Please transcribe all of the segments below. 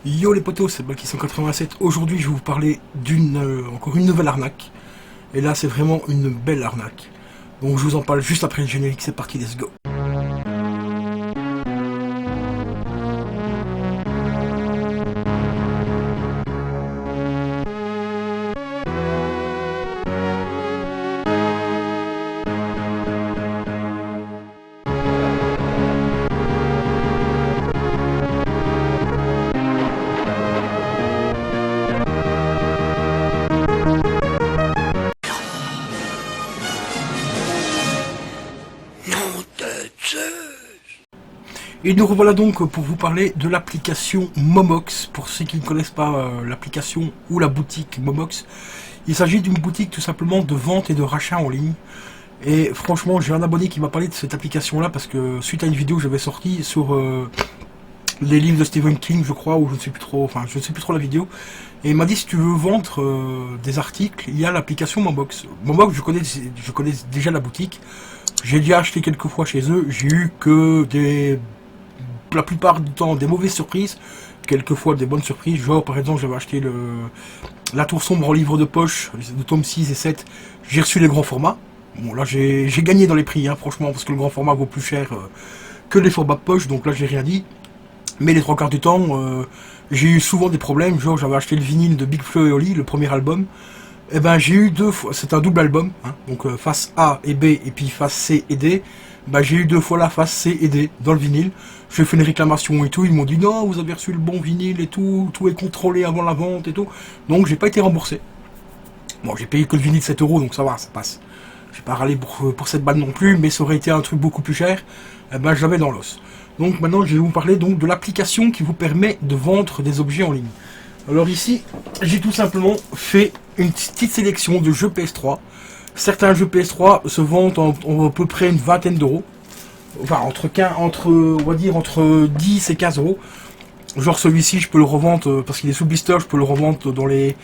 Yo les potos, c'est Balky187. Aujourd'hui, je vais vous parler encore une nouvelle arnaque. Et là, c'est vraiment une belle arnaque. Donc, je vous en parle juste après le générique. C'est parti, let's go. Et nous revoilà donc pour vous parler de l'application Momox. Pour ceux qui ne connaissent pas l'application ou la boutique Momox, il s'agit d'une boutique tout simplement de vente et de rachat en ligne. Et franchement, j'ai un abonné qui m'a parlé de cette application là parce que suite à une vidéo que j'avais sortie sur les livres de Stephen King, je crois, ou je ne sais plus trop, enfin je ne sais plus trop la vidéo. Et il m'a dit, si tu veux vendre des articles, il y a l'application Momox. Momox, je connais déjà la boutique. J'ai déjà acheté quelques fois chez eux. J'ai eu que la plupart du temps des mauvaises surprises, quelquefois des bonnes surprises. Genre par exemple, j'avais acheté la Tour Sombre en livre de poche, de tome 6 et 7. J'ai reçu les grands formats. Bon là j'ai gagné dans les prix, hein, franchement, parce que le grand format vaut plus cher que les formats de poche, donc là j'ai rien dit. Mais les trois quarts du temps, j'ai eu souvent des problèmes. Genre j'avais acheté le vinyle de Big Flo et Oli, le premier album. Et ben j'ai eu deux fois, c'est un double album, hein, donc face A et B et puis face C et D. Ben, j'ai eu deux fois la face C et D dans le vinyle. J'ai fait une réclamation et tout, ils m'ont dit non, vous avez reçu le bon vinyle et tout est contrôlé avant la vente et tout. Donc j'ai pas été remboursé. Bon, j'ai payé que le vinyle 7 €, donc ça va, ça passe. J'ai pas râlé pour cette balle non plus, mais ça aurait été un truc beaucoup plus cher, eh ben je l'avais dans l'os. Donc maintenant je vais vous parler donc de l'application qui vous permet de vendre des objets en ligne. Alors ici, j'ai tout simplement fait une petite sélection de jeux PS3. Certains jeux PS3 se vendent en à peu près une vingtaine d'euros. Enfin, on va dire entre 10 et 15 euros. Genre celui-ci, je peux le revendre, parce qu'il est sous blister, je peux le revendre dans les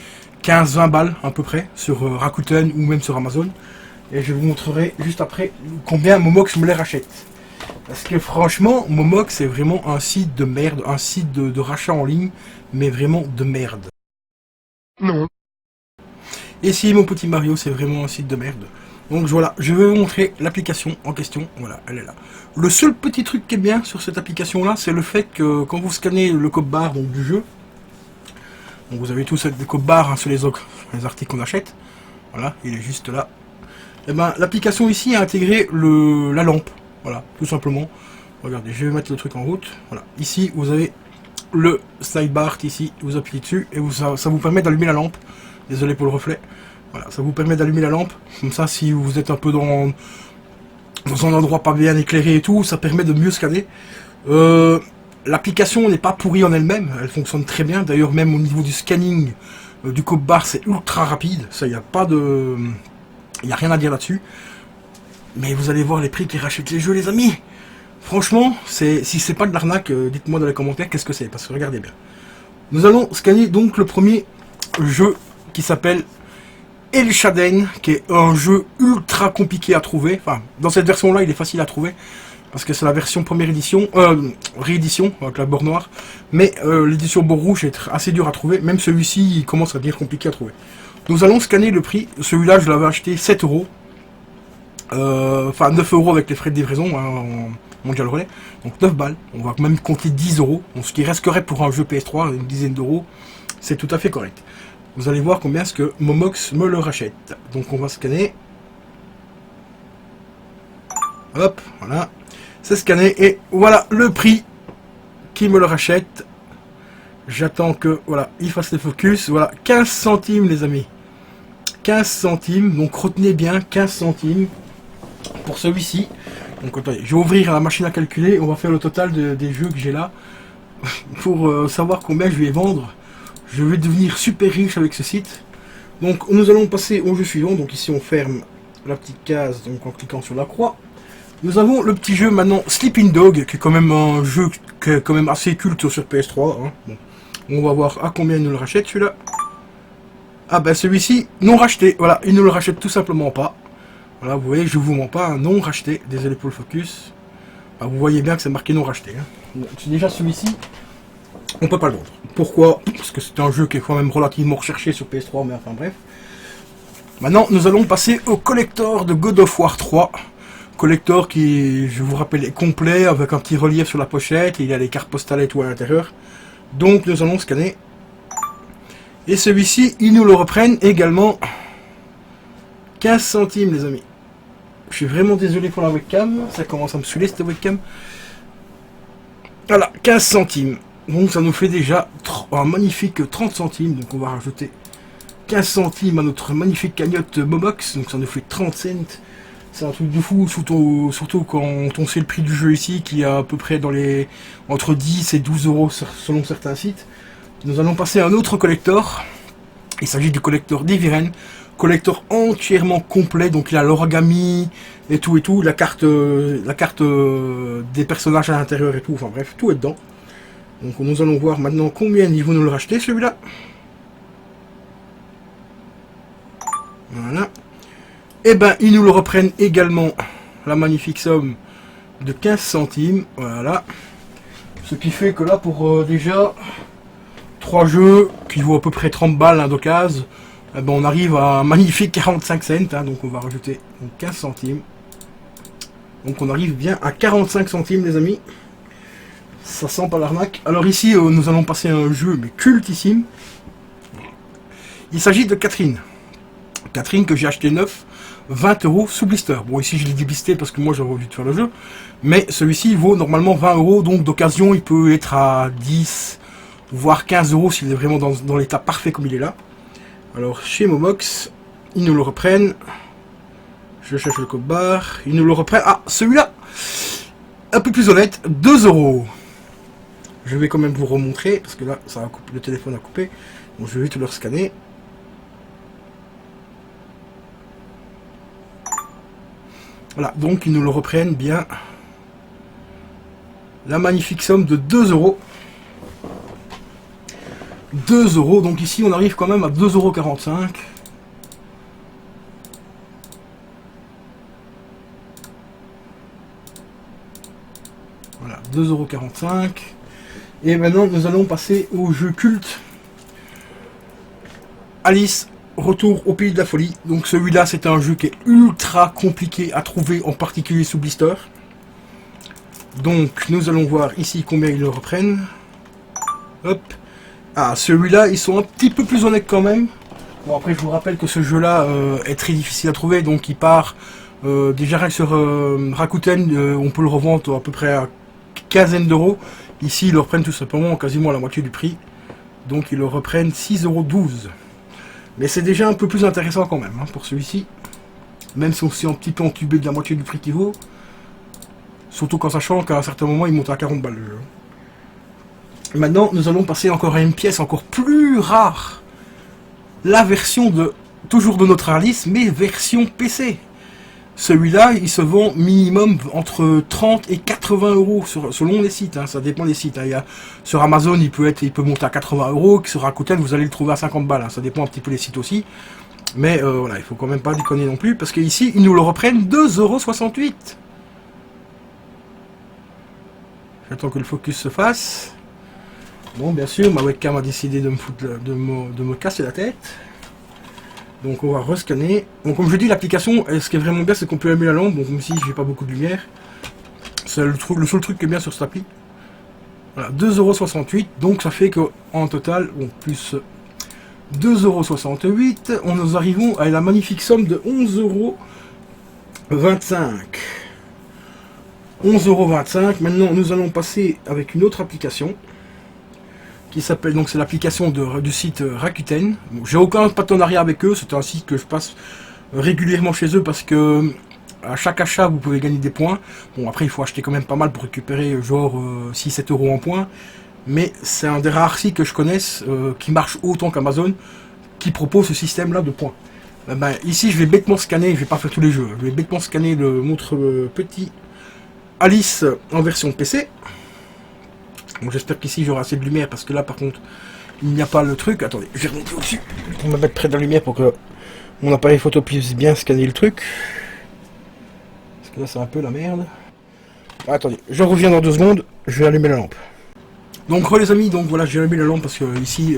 15-20 balles à peu près, sur Rakuten ou même sur Amazon. Et je vous montrerai juste après combien Momox me les rachète. Parce que franchement, Momox c'est vraiment un site de merde, un site de rachat en ligne, mais vraiment de merde. Non. Et si mon petit Mario, c'est vraiment un site de merde. Donc voilà, je vais vous montrer l'application en question. Voilà, elle est là. Le seul petit truc qui est bien sur cette application là, c'est le fait que quand vous scannez le code barre donc, du jeu, donc vous avez tous le code barre hein, sur les articles qu'on achète. Voilà, il est juste là. Et ben l'application ici a intégré la lampe. Voilà, tout simplement. Regardez, je vais mettre le truc en route. Voilà, ici vous avez le sidebar ici, vous appuyez dessus et ça vous permet d'allumer la lampe. Désolé pour le reflet. Voilà, ça vous permet d'allumer la lampe. Comme ça, si vous êtes un peu dans un endroit pas bien éclairé et tout, ça permet de mieux scanner. L'application n'est pas pourrie en elle-même, elle fonctionne très bien. D'ailleurs, même au niveau du scanning du code barre, c'est ultra rapide. Ça, il n'y a pas de, il y a rien à dire là-dessus. Mais vous allez voir les prix qui rachètent les jeux, les amis. Franchement, si c'est pas de l'arnaque, dites-moi dans les commentaires qu'est-ce que c'est, parce que regardez bien. Nous allons scanner donc le premier jeu qui s'appelle El Shaden, qui est un jeu ultra compliqué à trouver. Enfin, dans cette version-là, il est facile à trouver, parce que c'est la version première édition, réédition, avec la bord noire. Mais l'édition bord rouge est assez dur à trouver, même celui-ci, il commence à devenir compliqué à trouver. Nous allons scanner le prix. Celui-là, je l'avais acheté 7 €. Enfin 9 € avec les frais de livraison hein, en mondial relais, donc 9 balles, on va même compter 10 €, donc ce qui resterait pour un jeu PS3, une dizaine d'euros, c'est tout à fait correct. Vous allez voir combien est-ce que Momox me le rachète. Donc on va scanner. Hop, voilà, c'est scanné et voilà le prix qui me le rachète. J'attends que voilà, il fasse le focus, voilà, 15 centimes les amis. 15 centimes, donc retenez bien 15 centimes. Pour celui-ci, donc attendez, je vais ouvrir la machine à calculer, on va faire le total des jeux que j'ai là, pour savoir combien je vais vendre. Je vais devenir super riche avec ce site. Donc nous allons passer au jeu suivant, donc ici on ferme la petite case, donc en cliquant sur la croix. Nous avons le petit jeu maintenant Sleeping Dog, qui est quand même un jeu qui est quand même assez culte sur PS3. Hein. Bon. On va voir à combien il nous le rachète celui-là. Ah ben celui-ci, non racheté, voilà, il ne le rachète tout simplement pas. Voilà, vous voyez, je vous mens pas, un non racheté. Désolé pour le focus. Ah, vous voyez bien que c'est marqué non racheté. Hein. Bon, déjà celui-ci, on peut pas le vendre. Pourquoi? Parce que c'est un jeu qui est quand même relativement recherché sur PS3, mais enfin bref. Maintenant, nous allons passer au collector de God of War 3. Collector qui, je vous rappelle, est complet, avec un petit relief sur la pochette, il y a les cartes postales et tout à l'intérieur. Donc nous allons scanner. Et celui-ci, ils nous le reprennent également 15 centimes, les amis. Je suis vraiment désolé pour la webcam, ça commence à me saouler cette webcam. Voilà, 15 centimes. Donc ça nous fait déjà un magnifique 30 centimes, donc on va rajouter 15 centimes à notre magnifique cagnotte Momox, donc ça nous fait 30 cents. C'est un truc de fou, surtout quand on sait le prix du jeu ici, qui est à peu près dans les entre 10 et 12 euros selon certains sites. Nous allons passer à un autre collector. Il s'agit du collector d'Eviren. Collector entièrement complet, donc il a l'origami et tout, la carte des personnages à l'intérieur et tout, enfin bref, tout est dedans. Donc nous allons voir maintenant combien ils vont nous le racheter celui-là. Voilà. Et ben ils nous le reprennent également la magnifique somme de 15 centimes. Voilà. Ce qui fait que là pour déjà 3 jeux qui vaut à peu près 30 balles hein, d'occasion, eh ben, on arrive à un magnifique 45 cents. Hein, donc on va rajouter donc, 15 centimes. Donc on arrive bien à 45 centimes les amis. Ça sent pas l'arnaque. Alors ici nous allons passer à un jeu mais cultissime. Il s'agit de Catherine. Catherine que j'ai acheté neuf, 20 euros sous blister. Bon ici je l'ai déblisté parce que moi j'avais envie de faire le jeu. Mais celui-ci vaut normalement 20 euros. Donc d'occasion il peut être à 10 voire 15 euros s'il est vraiment dans l'état parfait comme il est là. Alors chez Momox, ils nous le reprennent. Je cherche le code barre. Ils nous le reprennent. Ah celui-là, un peu plus honnête, 2 euros. Je vais quand même vous remontrer parce que là ça a coupé, le téléphone a coupé. Donc je vais te le scanner. Voilà, donc ils nous le reprennent bien. La magnifique somme de 2 euros. 2 euros, donc ici on arrive quand même à 2,45 €. Voilà, 2,45 €. Et maintenant nous allons passer au jeu culte. Alice, Retour au pays de la folie. Donc celui-là c'est un jeu qui est ultra compliqué à trouver, en particulier sous blister. Donc nous allons voir ici combien ils le reprennent. Hop. Ah, celui-là ils sont un petit peu plus honnêtes quand même. Bon après je vous rappelle que ce jeu-là est très difficile à trouver, donc il part déjà sur Rakuten, on peut le revendre à peu près à quinzaine d'euros. Ici ils le reprennent tout simplement quasiment à la moitié du prix. Donc ils le reprennent 6,12 €. Mais c'est déjà un peu plus intéressant quand même hein, pour celui-ci. Même si on s'est un petit peu entubé de la moitié du prix qu'il vaut. Surtout qu'en sachant qu'à un certain moment il monte à 40 balles le jeu. Maintenant nous allons passer encore à une pièce encore plus rare. La version de toujours de notre Alice, mais version PC. Celui-là, il se vend minimum entre 30 et 80 euros selon les sites. Hein, ça dépend des sites. Hein. Sur Amazon, il peut monter à 80 euros. Sur Rakuten, vous allez le trouver à 50 balles. Hein. Ça dépend un petit peu des sites aussi. Mais voilà, il faut quand même pas déconner non plus. Parce qu'ici, ils nous le reprennent 2,68 €. J'attends que le focus se fasse. Bon, bien sûr, ma webcam a décidé de me casser la tête. Donc on va rescanner. Donc comme je dis, l'application, ce qui est vraiment bien, c'est qu'on peut allumer la lampe. Donc même si j'ai pas beaucoup de lumière, c'est le seul truc qui est bien sur cette appli. Voilà, 2,68 €. Donc ça fait que en total, bon, plus 2,68 €, nous arrivons à la magnifique somme de 11,25 €. 11,25 €. Maintenant, nous allons passer avec une autre application. Qui s'appelle, donc c'est l'application du site Rakuten. Bon, j'ai aucun partenariat avec eux, c'est un site que je passe régulièrement chez eux parce que à chaque achat vous pouvez gagner des points. Bon après il faut acheter quand même pas mal pour récupérer genre 6-7 € en points. Mais c'est un des rares sites que je connaisse qui marche autant qu'Amazon, qui propose ce système là de points. Ici je vais bêtement scanner, je vais pas faire tous les jeux, je vais bêtement scanner notre petit Alice en version PC. Bon, j'espère qu'ici j'aurai assez de lumière parce que là par contre il n'y a pas le truc. Attendez, je vais remonter au-dessus pour me mettre près de la lumière pour que mon appareil photo puisse bien scanner le truc. Parce que là c'est un peu la merde. Attendez, je reviens dans 2 secondes, je vais allumer la lampe. Donc les amis, donc voilà, j'ai remis la lampe parce que ici,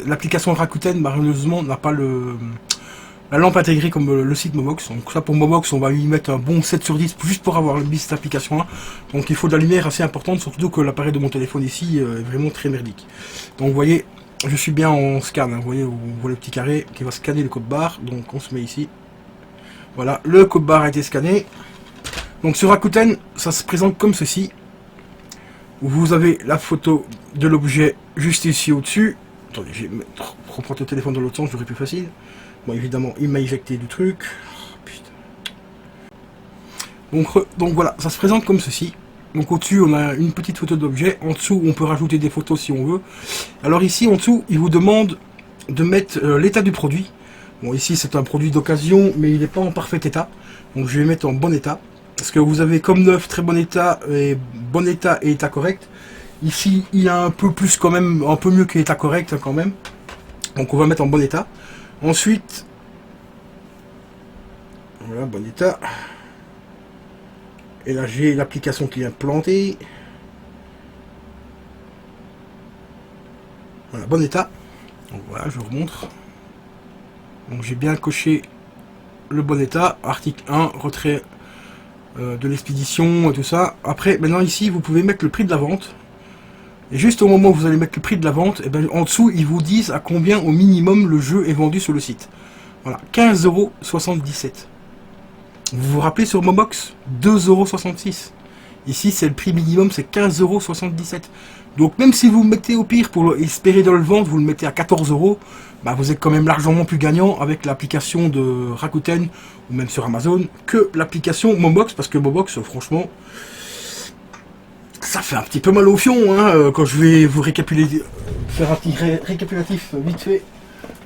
l'application Rakuten malheureusement n'a pas la lampe intégrée comme le site Momox. Donc ça pour Momox, on va lui mettre un bon 7 sur 10 juste pour avoir mis cette application là. Donc il faut de la lumière assez importante, surtout que l'appareil de mon téléphone ici est vraiment très merdique. Donc vous voyez, je suis bien en scan, hein. Vous voyez, on voit le petit carré qui va scanner le code barre. Donc on se met ici. Voilà, le code barre a été scanné. Donc sur Rakuten, ça se présente comme ceci. Vous avez la photo de l'objet juste ici au-dessus. Attendez, je vais reprendre le téléphone dans l'autre sens, j'aurais plus facile. Bon, évidemment, il m'a éjecté du truc. Putain. Donc voilà, ça se présente comme ceci. Donc au-dessus, on a une petite photo d'objet. En dessous, on peut rajouter des photos si on veut. Alors ici, en dessous, il vous demande de mettre l'état du produit. Bon, ici, c'est un produit d'occasion, mais il n'est pas en parfait état. Donc je vais mettre en bon état. Parce que vous avez comme neuf, très bon état et état correct. Ici, il y a un peu plus quand même, un peu mieux que état correct quand même. Donc on va mettre en bon état. Ensuite, voilà, bon état. Et là, j'ai l'application qui vient planter. Voilà, bon état. Donc voilà, je vous remontre. Donc j'ai bien coché le bon état. Article 1, retrait de l'expédition et tout ça. Après, maintenant ici, vous pouvez mettre le prix de la vente. Et juste au moment où vous allez mettre le prix de la vente, et ben, en dessous, ils vous disent à combien au minimum le jeu est vendu sur le site. Voilà, 15,77 €. Vous vous rappelez sur Momox, 2,66 €. Ici, c'est le prix minimum, c'est 15,77 €. Donc même si vous mettez au pire pour espérer de le vendre, vous le mettez à 14 €, bah, vous êtes quand même largement plus gagnant avec l'application de Rakuten ou même sur Amazon que l'application Momox, parce que Momox, franchement, ça fait un petit peu mal au fion, hein, quand je vais vous faire un petit récapitulatif vite fait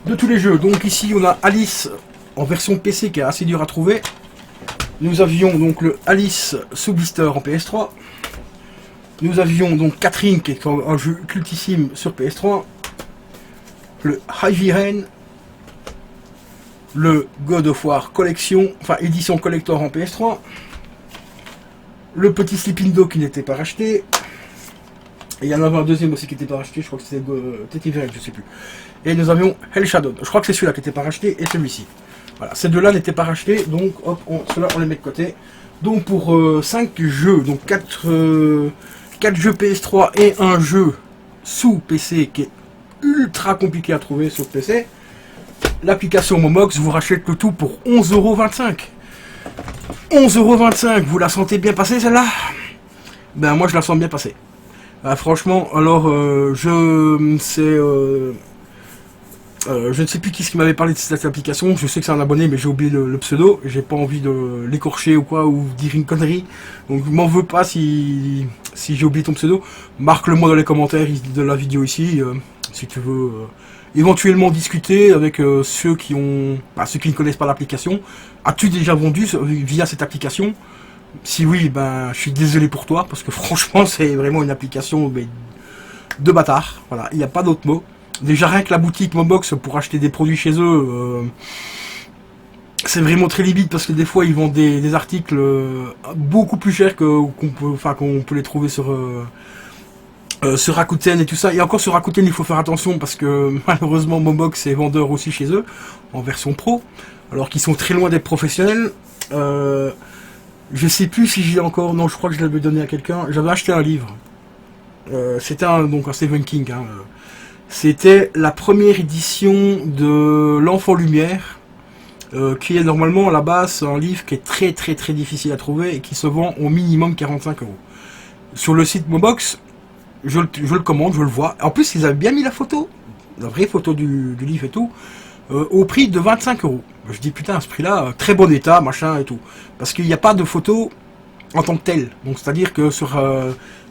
de tous les jeux. Donc ici, on a Alice en version PC qui est assez dur à trouver. Nous avions donc le Alice sous blister en PS3. Nous avions donc Catherine qui est un jeu cultissime sur PS3. Le Heavy Rain. Le God of War Collection, enfin édition collector en PS3. Le petit Sleeping Dog qui n'était pas racheté. Et il y en avait un deuxième aussi qui n'était pas racheté, je crois que c'était Tetris, je sais plus. Et nous avions Hell Shadow. Je crois que c'est celui-là qui n'était pas racheté et celui-ci. Voilà, ces deux-là n'étaient pas rachetés, donc hop, ceux-là on les met de côté. Donc pour 5 jeux, donc 4 jeux PS3 et un jeu sous PC qui est ultra compliqué à trouver sur PC, l'application Momox vous rachète le tout pour 11,25 €. 11,25 €, vous la sentez bien passer celle-là? Ben moi je la sens bien passer. Franchement, alors je ne sais plus qui m'avait parlé de cette application, je sais que c'est un abonné mais j'ai oublié le pseudo, j'ai pas envie de l'écorcher ou quoi, ou dire une connerie, donc m'en veux pas si j'ai oublié ton pseudo, marque-le moi dans les commentaires de la vidéo ici, si tu veux éventuellement discuter avec ceux qui ne connaissent pas l'application. As-tu déjà vendu via cette application? Si oui, ben je suis désolé pour toi, parce que franchement c'est vraiment une application de bâtard, voilà, il n'y a pas d'autre mot. Déjà rien que la boutique Momox pour acheter des produits chez eux, c'est vraiment très limite parce que des fois ils vendent des articles beaucoup plus chers qu'on peut les trouver sur Rakuten et tout ça. Et encore sur Rakuten il faut faire attention parce que malheureusement Momox est vendeur aussi chez eux en version pro, alors qu'ils sont très loin d'être professionnels. Je sais plus si j'ai encore, non je crois que je l'avais donné à quelqu'un. J'avais acheté un livre. C'était un Stephen King. C'était la première édition de L'Enfant Lumière, qui est normalement à la base un livre qui est très très très difficile à trouver et qui se vend au minimum 45 €. Sur le site Momox, je le commande, je le vois. En plus, ils avaient bien mis la photo, la vraie photo du livre et tout, au prix de 25 €. Je dis putain, à ce prix-là, très bon état, machin et tout. Parce qu'il n'y a pas de photo en tant que tel. Donc c'est-à-dire que sur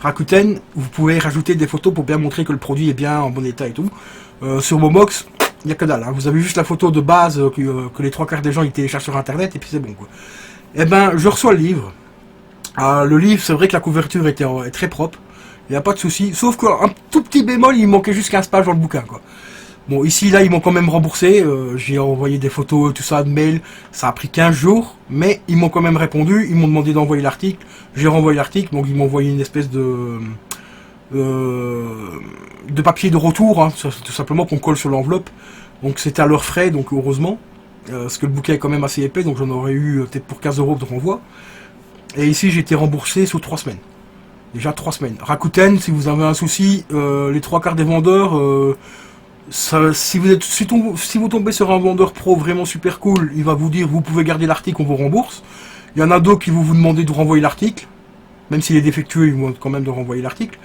Rakuten, vous pouvez rajouter des photos pour bien montrer que le produit est bien en bon état et tout. Sur Momox, il n'y a que dalle. Vous avez juste la photo de base que les 3/4 des gens ils téléchargent sur internet et puis c'est bon quoi. Et ben je reçois le livre. Le livre, c'est vrai que la couverture est très propre. Il n'y a pas de souci. Sauf qu'un tout petit bémol, il manquait juste 15 pages dans le bouquin quoi. Bon, ici, là, ils m'ont quand même remboursé. J'ai envoyé des photos, tout ça, de mail. Ça a pris 15 jours, mais ils m'ont quand même répondu. Ils m'ont demandé d'envoyer l'article. J'ai renvoyé l'article, donc ils m'ont envoyé une espèce de de papier de retour, hein, tout simplement qu'on colle sur l'enveloppe. Donc c'était à leurs frais, donc heureusement. Parce que le bouquet est quand même assez épais, donc j'en aurais eu peut-être pour 15 € de renvoi. Et ici j'ai été remboursé sous 3 semaines. Déjà 3 semaines. Rakuten, si vous avez un souci, les 3/4 des vendeurs, si vous tombez sur un vendeur pro vraiment super cool, il va vous dire vous pouvez garder l'article, on vous rembourse. Il y en a d'autres qui vont vous demander de renvoyer l'article. Même s'il est défectueux, ils vont quand même de renvoyer l'article.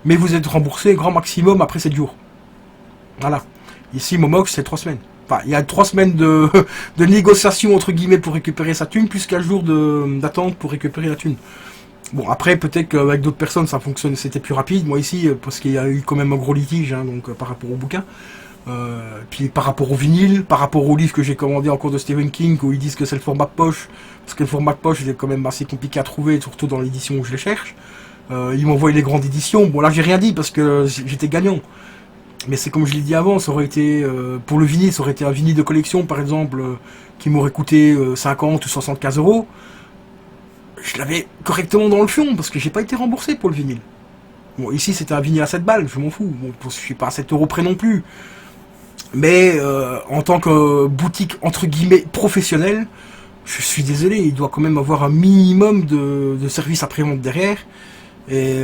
Mais vous êtes remboursé grand maximum après 7 jours. Voilà. Ici, Momox, c'est 3 semaines. Enfin, il y a 3 semaines de négociation, entre guillemets, pour récupérer sa thune, plus qu'un jour d'attente pour récupérer la thune. Bon, après, peut-être qu'avec d'autres personnes, ça fonctionne, c'était plus rapide. Moi, ici, parce qu'il y a eu quand même un gros litige, hein, donc par rapport au bouquin. Puis par rapport au vinyle, par rapport au livre que j'ai commandé en cours de Stephen King, où ils disent que c'est le format de poche, parce que le format de poche, il est quand même assez compliqué à trouver, surtout dans l'édition où je les cherche. Ils m'envoient les grandes éditions. Bon, là, j'ai rien dit, parce que j'étais gagnant. Mais c'est comme je l'ai dit avant, ça aurait été, pour le vinyle, ça aurait été un vinyle de collection, par exemple, qui m'aurait coûté 50 ou 75 €. Je l'avais correctement dans le fion, parce que j'ai pas été remboursé pour le vinyle. Bon, ici, c'était un vinyle à 7 balles, je m'en fous. Bon, je suis pas à 7 € près non plus. Mais en tant que boutique, entre guillemets, professionnelle, je suis désolé, il doit quand même avoir un minimum de service après-vente derrière. Et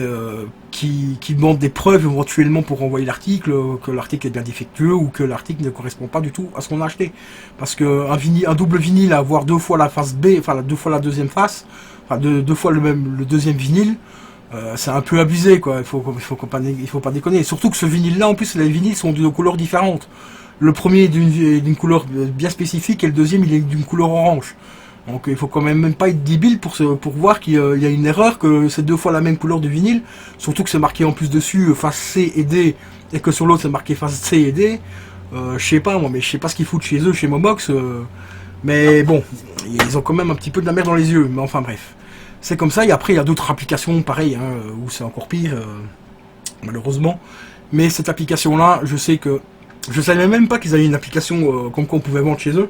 qui demande des preuves éventuellement pour renvoyer l'article, que l'article est bien défectueux ou que l'article ne correspond pas du tout à ce qu'on a acheté. Parce que un double vinyle à avoir 2 fois la face B, enfin 2 fois la deuxième face, enfin 2 fois le deuxième vinyle, c'est un peu abusé, quoi. Il faut pas déconner. Surtout que ce vinyle-là, en plus, les vinyles sont de couleurs différentes. Le premier est d'une couleur bien spécifique et le deuxième il est d'une couleur orange. Donc il faut quand même pas être débile pour voir qu'il y a une erreur, que c'est 2 fois la même couleur de vinyle, surtout que c'est marqué en plus dessus face C et D, et que sur l'autre c'est marqué face C et D. Je sais pas moi, mais je sais pas ce qu'ils foutent chez eux, chez Momox, mais bon, ils ont quand même un petit peu de la merde dans les yeux, mais enfin bref. C'est comme ça, et après il y a d'autres applications pareilles, hein, où c'est encore pire, malheureusement. Mais cette application-là, je sais que... Je savais même pas qu'ils avaient une application comme quoi on pouvait vendre chez eux.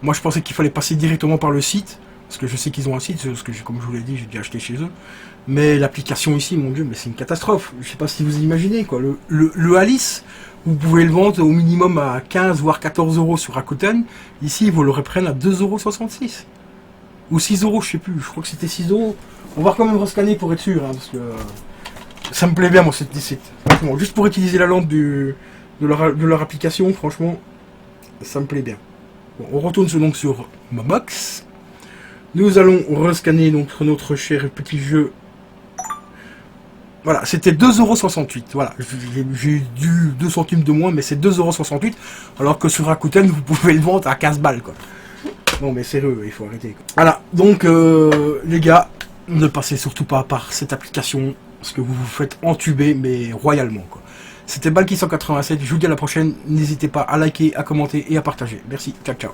Moi je pensais qu'il fallait passer directement par le site, parce que je sais qu'ils ont un site, parce que comme je vous l'ai dit, j'ai déjà acheté chez eux. Mais l'application ici, mon dieu, mais c'est une catastrophe. Je sais pas si vous imaginez, quoi. Le Alice, vous pouvez le vendre au minimum à 15 voire 14 € sur Rakuten. Ici, ils vous le reprennent à 2,66 €. Ou 6 €, je sais plus, je crois que c'était 6 €. On va quand même rescanner pour être sûr, hein, parce que ça me plaît bien, moi, cette site. Franchement, juste pour utiliser la lampe de leur application, franchement, ça me plaît bien. Bon, on retourne donc sur Momox. Nous allons rescanner donc notre cher petit jeu. Voilà, c'était 2,68 €. Voilà, j'ai eu 2 centimes de moins, mais c'est 2,68 €. Alors que sur Rakuten, vous pouvez le vendre à 15 balles, quoi. Non, mais sérieux, il faut arrêter, quoi. Voilà, donc les gars, ne passez surtout pas par cette application, parce que vous vous faites entuber, mais royalement, quoi. C'était Balki187, je vous dis à la prochaine, n'hésitez pas à liker, à commenter et à partager. Merci, ciao ciao.